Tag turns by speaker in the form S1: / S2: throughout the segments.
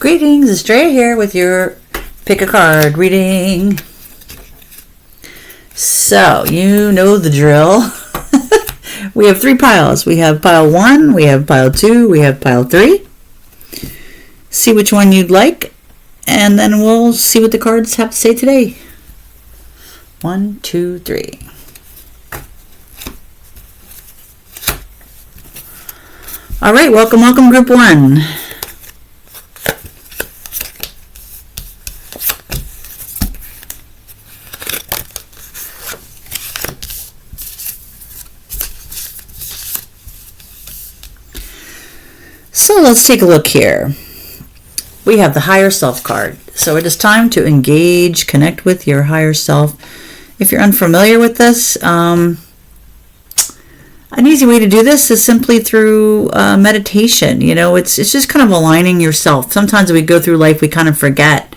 S1: Greetings, it's Drea here with your pick a card reading. So, you know the drill. We have 3 piles. We have pile 1, we have pile 2, we have pile 3. See which one you'd like, and then we'll see what the cards have to say today. 1, 2, 3. All right, welcome, group 1. So let's take a look here. We have the higher self card. So it is time to engage, connect with your higher self. If you're unfamiliar with this, an easy way to do this is simply through meditation. You know, it's just kind of aligning yourself. Sometimes we go through life, we kind of forget,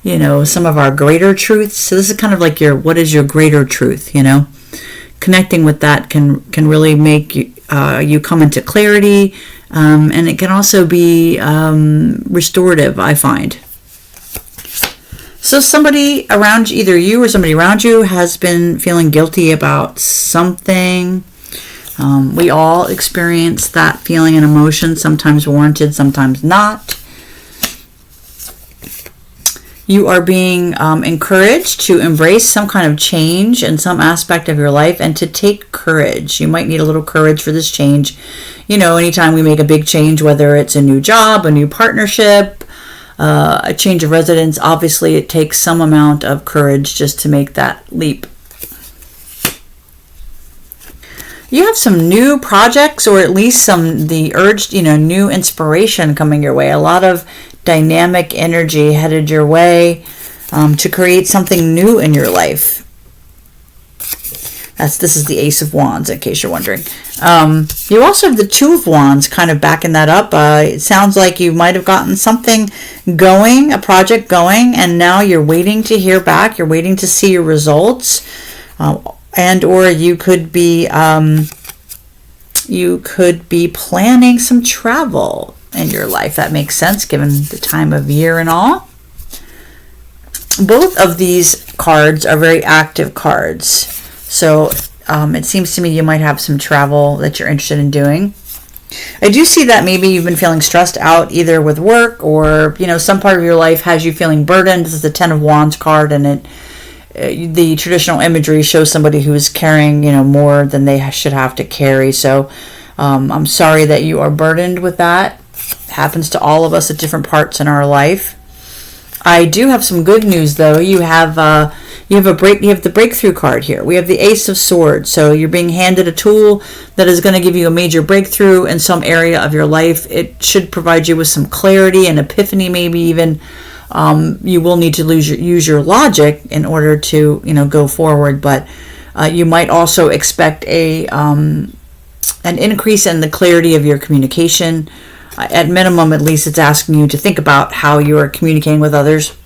S1: some of our greater truths. So this is kind of like what is your greater truth, Connecting with that can really make you come into clarity, and it can also be restorative, I find. So somebody around you, either you or somebody around you, has been feeling guilty about something. We all experience that feeling and emotion, sometimes warranted, sometimes not. You are being encouraged to embrace some kind of change in some aspect of your life and to take courage. You might need a little courage for this change. Anytime we make a big change, whether it's a new job, a new partnership, a change of residence, obviously it takes some amount of courage just to make that leap. You have some new projects, or at least the urge, new inspiration coming your way. A lot of dynamic energy headed your way to create something new in your life. This is the Ace of Wands, in case you're wondering. You also have the Two of Wands kind of backing that up. It sounds like you might have gotten something going, a project going, and now you're waiting to hear back. You're waiting to see your results. And or you could be planning some travel in your life. That makes sense given the time of year and all. Both of these cards are very active cards. So it seems to me you might have some travel that you're interested in doing. I do see that maybe you've been feeling stressed out either with work or, some part of your life has you feeling burdened. This is the 10 of Wands card, and the traditional imagery shows somebody who is carrying, more than they should have to carry. So I'm sorry that you are burdened with that. It happens to all of us at different parts in our life. I do have some good news though. You have the breakthrough card here. We have the Ace of Swords. So you're being handed a tool that is going to give you a major breakthrough in some area of your life. It should provide you with some clarity and epiphany, maybe even. You will need to use your logic in order to, go forward, but you might also expect an increase in the clarity of your communication. At minimum, at least, it's asking you to think about how you are communicating with others.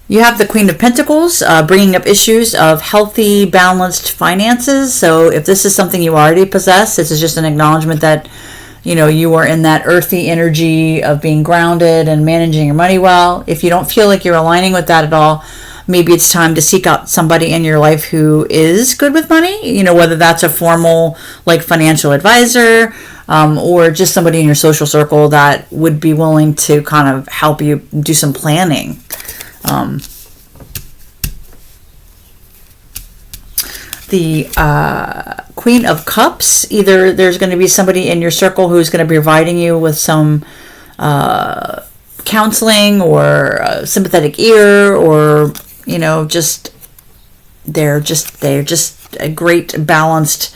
S1: You have the Queen of Pentacles, bringing up issues of healthy, balanced finances. So if this is something you already possess, this is just an acknowledgement that you are in that earthy energy of being grounded and managing your money well. If you don't feel like you're aligning with that at all, maybe it's time to seek out somebody in your life who is good with money, whether that's a formal financial advisor or just somebody in your social circle that would be willing to kind of help you do some planning. The Queen of Cups, either there's going to be somebody in your circle who's going to be providing you with some counseling or a sympathetic ear, or they're just a great balanced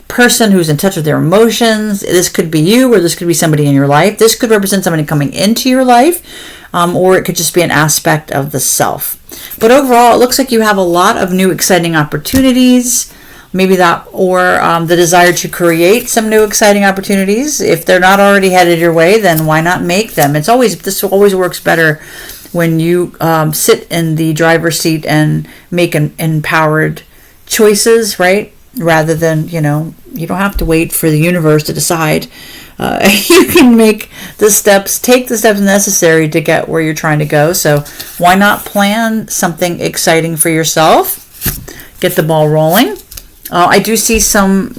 S1: person who's in touch with their emotions. This could be you, or this could be somebody in your life. This could represent somebody coming into your life, or it could just be an aspect of the self. But overall, it looks like you have a lot of new exciting opportunities. Maybe that, or the desire to create some new exciting opportunities. If they're not already headed your way, then why not make them? This always works better when you sit in the driver's seat and make empowered choices, right? rather than, you don't have to wait for the universe to decide. You can take the steps necessary to get where you're trying to go. So why not plan something exciting for yourself? Get the ball rolling. I do see some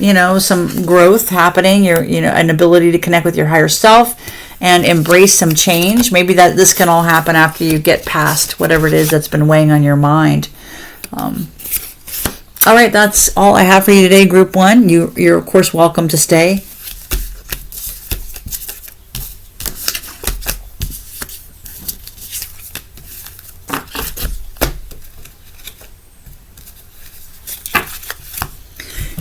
S1: growth happening. An ability to connect with your higher self and embrace some change. Maybe that this can all happen after you get past whatever it is that's been weighing on your mind. All right, that's all I have for you today, Group 1. You're of course welcome to stay.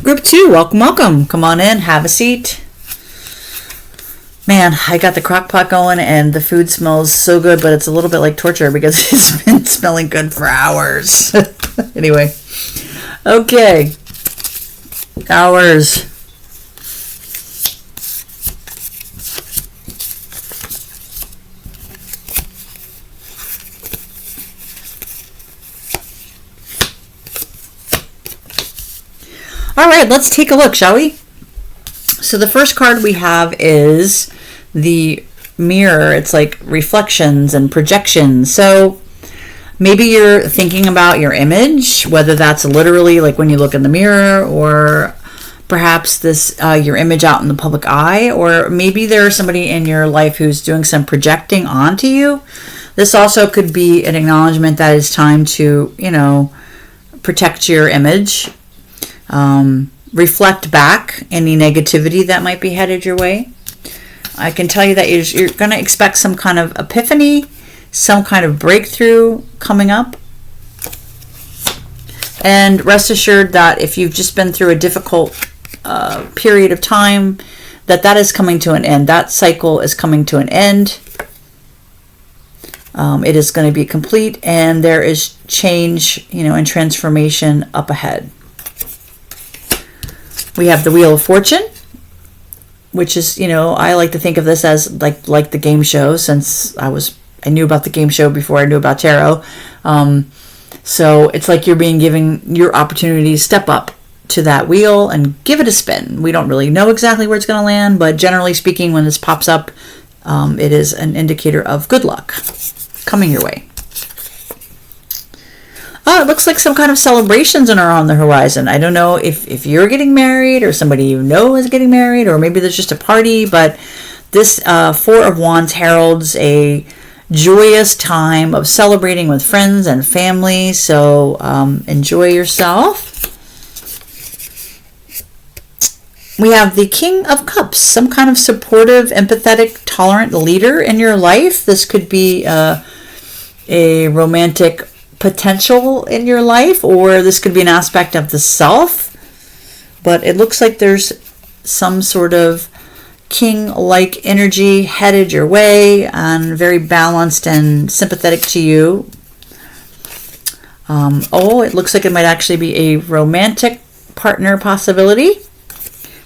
S1: Group 2, welcome. Come on in, have a seat. Man, I got the crock pot going and the food smells so good, but it's a little bit like torture because it's been smelling good for hours. Anyway, okay. Hours. All right, let's take a look, shall we? So the first card we have is the mirror. It's like reflections and projections. So maybe you're thinking about your image, whether that's literally like when you look in the mirror, or perhaps this your image out in the public eye, or maybe there's somebody in your life who's doing some projecting onto you. This also could be an acknowledgement that it's time to, protect your image. Reflect back any negativity that might be headed your way. I can tell you that you're going to expect some kind of epiphany, some kind of breakthrough coming up. And rest assured that if you've just been through a difficult period of time, that is coming to an end. That cycle is coming to an end. It is going to be complete, and there is change, and transformation up ahead. We have the Wheel of Fortune, which is, I like to think of this as like the game show, since I knew about the game show before I knew about tarot. So it's like you're being given your opportunity to step up to that wheel and give it a spin. We don't really know exactly where it's going to land, but generally speaking, when this pops up, it is an indicator of good luck coming your way. Oh, it looks like some kind of celebrations are on the horizon. I don't know if you're getting married or somebody you know is getting married, or maybe there's just a party, but this Four of Wands heralds a joyous time of celebrating with friends and family. So enjoy yourself. We have the King of Cups, some kind of supportive, empathetic, tolerant leader in your life. This could be a romantic potential in your life, or this could be an aspect of the self, but it looks like there's some sort of king-like energy headed your way and very balanced and sympathetic to you. It looks like it might actually be a romantic partner possibility.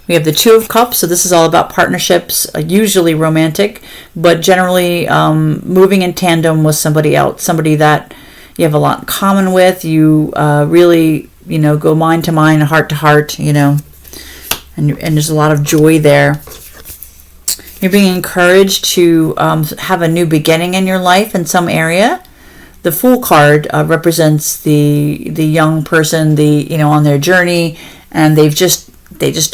S1: We have the Two of Cups, so this is all about partnerships, usually romantic, but generally moving in tandem with somebody else, somebody that you have a lot in common with. You really, go mind to mind, heart to heart, and there's a lot of joy there. You're being encouraged to have a new beginning in your life in some area. The Fool card represents the young person, on their journey, and they just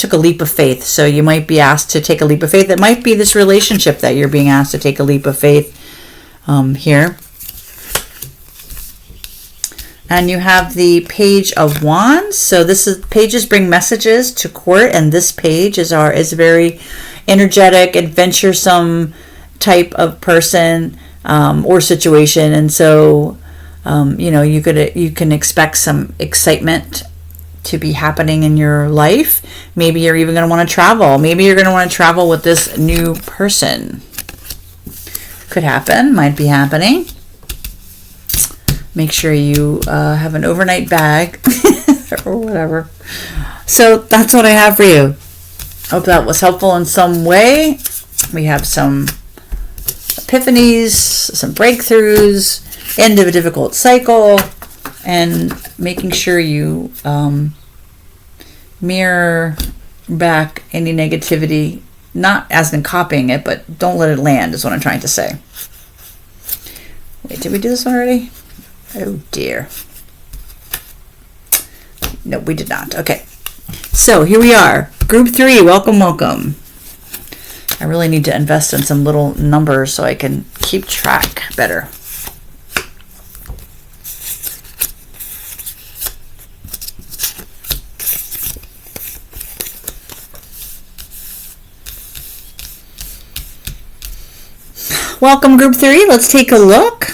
S1: took a leap of faith. So you might be asked to take a leap of faith. It might be this relationship that you're being asked to take a leap of faith here. And you have the Page of Wands. So pages bring messages to court, and this page is a very energetic, adventuresome type of person or situation. And so, you can expect some excitement to be happening in your life. Maybe you're even going to want to travel. Maybe you're going to want to travel with this new person. Could happen, might be happening. Make sure you have an overnight bag or whatever. So that's what I have for you. Hope that was helpful in some way. We have some epiphanies, some breakthroughs, end of a difficult cycle, and making sure you mirror back any negativity, not as in copying it, but don't let it land is what I'm trying to say. Wait, did we do this already? Oh dear. No, we did not. Okay. So here we are. Group 3, welcome, welcome. I really need to invest in some little numbers so I can keep track better. Welcome, Group 3. Let's take a look.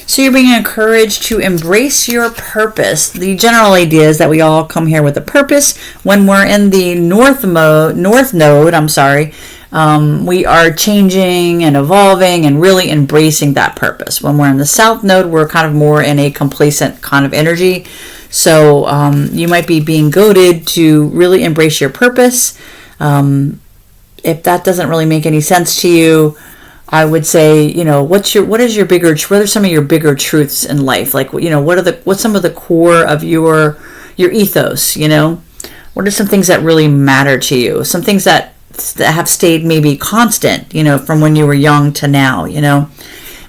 S1: So you're being encouraged to embrace your purpose. The general idea is that we all come here with a purpose. When we're in the north node, we are changing and evolving and really embracing that purpose. When we're in the south node, we're kind of more in a complacent kind of energy. So you might be being goaded to really embrace your purpose. If that doesn't really make any sense to you, I would say, what are some of your bigger truths in life? Like, what's some of the core of your ethos, What are some things that really matter to you? Some things that have stayed maybe constant, from when you were young to now,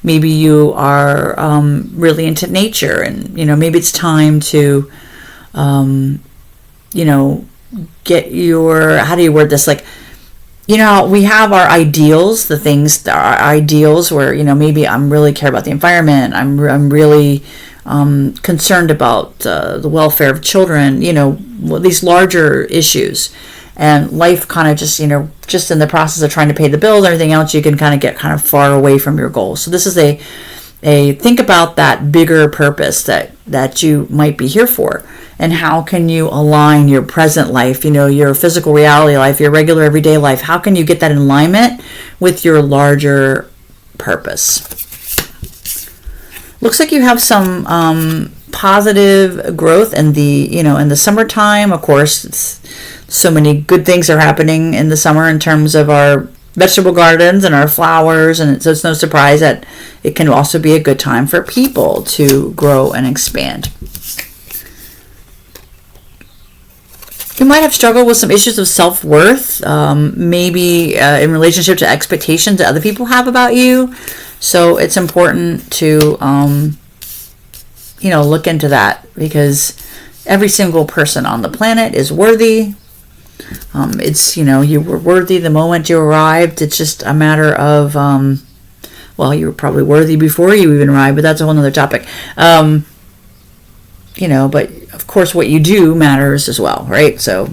S1: Maybe you are really into nature and, maybe it's time to, get your, how do you word this? Like, we have our ideals, our ideals where, maybe I'm really care about the environment. I'm really concerned about the welfare of children, these larger issues. And life kind of just in the process of trying to pay the bills and everything else, you can kind of get kind of far away from your goals. So this is a think about that bigger purpose that you might be here for. And how can you align your present life, your physical reality life, your regular everyday life? How can you get that in alignment with your larger purpose? Looks like you have some positive growth in the summertime. Of course, so many good things are happening in the summer in terms of our vegetable gardens and our flowers, and so it's no surprise that it can also be a good time for people to grow and expand. You might have struggled with some issues of self-worth, maybe in relationship to expectations that other people have about you. So it's important to, look into that, because every single person on the planet is worthy. You were worthy the moment you arrived. It's just a matter of, you were probably worthy before you even arrived, but that's a whole nother topic. But of course what you do matters as well, right? So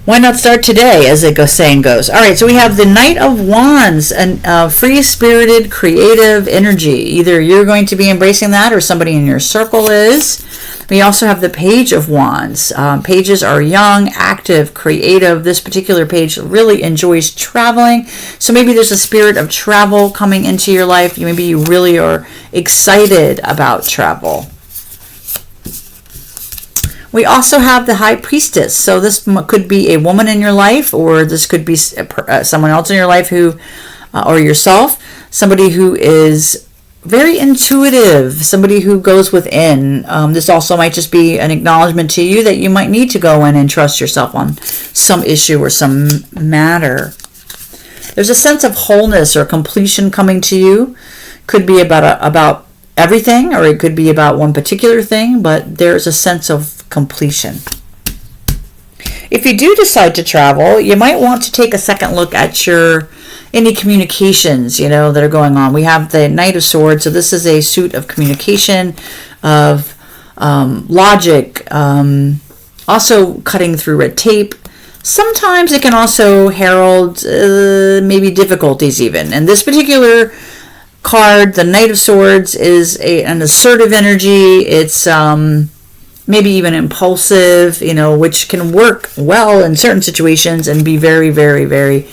S1: why not start today, as the saying goes. All right, so we have the Knight of Wands, and free-spirited, creative energy. Either you're going to be embracing that or somebody in your circle is. We also have the Page of Wands. Pages are young, active, creative. This particular page really enjoys traveling. So maybe there's a spirit of travel coming into your life. Maybe you really are excited about travel. We also have the High Priestess. So this could be a woman in your life, or this could be someone else in your life or yourself, somebody who is very intuitive, somebody who goes within. This also might just be an acknowledgement to you that you might need to go in and trust yourself on some issue or some matter. There's a sense of wholeness or completion coming to you. Could be about everything, or it could be about one particular thing, but there's a sense of completion. If you do decide to travel, you might want to take a second look at any communications, that are going on. We have the Knight of Swords, so this is a suit of communication, of logic, also cutting through red tape. Sometimes it can also herald maybe difficulties even. And this particular card, the Knight of Swords, is an assertive energy. It's maybe even impulsive, which can work well in certain situations and be very, very, very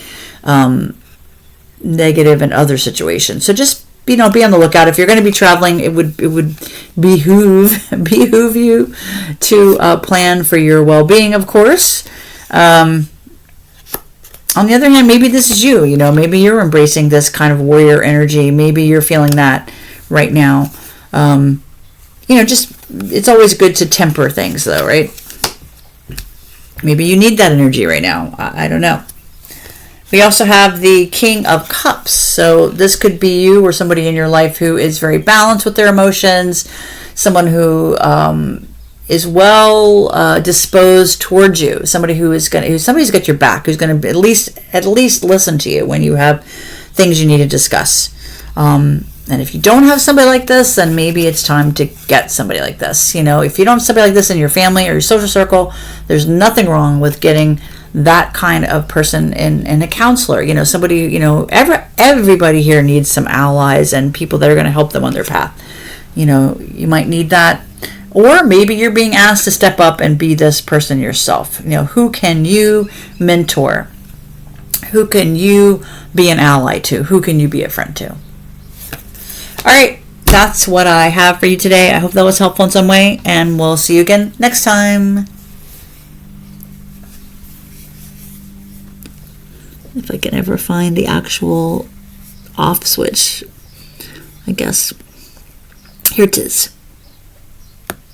S1: negative in other situations. So just be on the lookout. If you're going to be traveling, it would behoove you to plan for your well-being, of course. On the other hand, maybe this is you. Maybe you're embracing this kind of warrior energy. Maybe you're feeling that right now. It's always good to temper things, though, right? Maybe you need that energy right now. I don't know. We also have the King of Cups. So this could be you or somebody in your life who is very balanced with their emotions, someone who is well disposed towards you, somebody somebody's got your back, who's going to at least listen to you when you have things you need to discuss. And if you don't have somebody like this, then maybe it's time to get somebody like this. If you don't have somebody like this in your family or your social circle, there's nothing wrong with getting that kind of person in a counselor. Somebody, everybody here needs some allies and people that are going to help them on their path. You might need that. Or maybe you're being asked to step up and be this person yourself. Who can you mentor? Who can you be an ally to? Who can you be a friend to? All right, that's what I have for you today. I hope that was helpful in some way, and we'll see you again next time. If I can ever find the actual off switch, I guess. Here it is.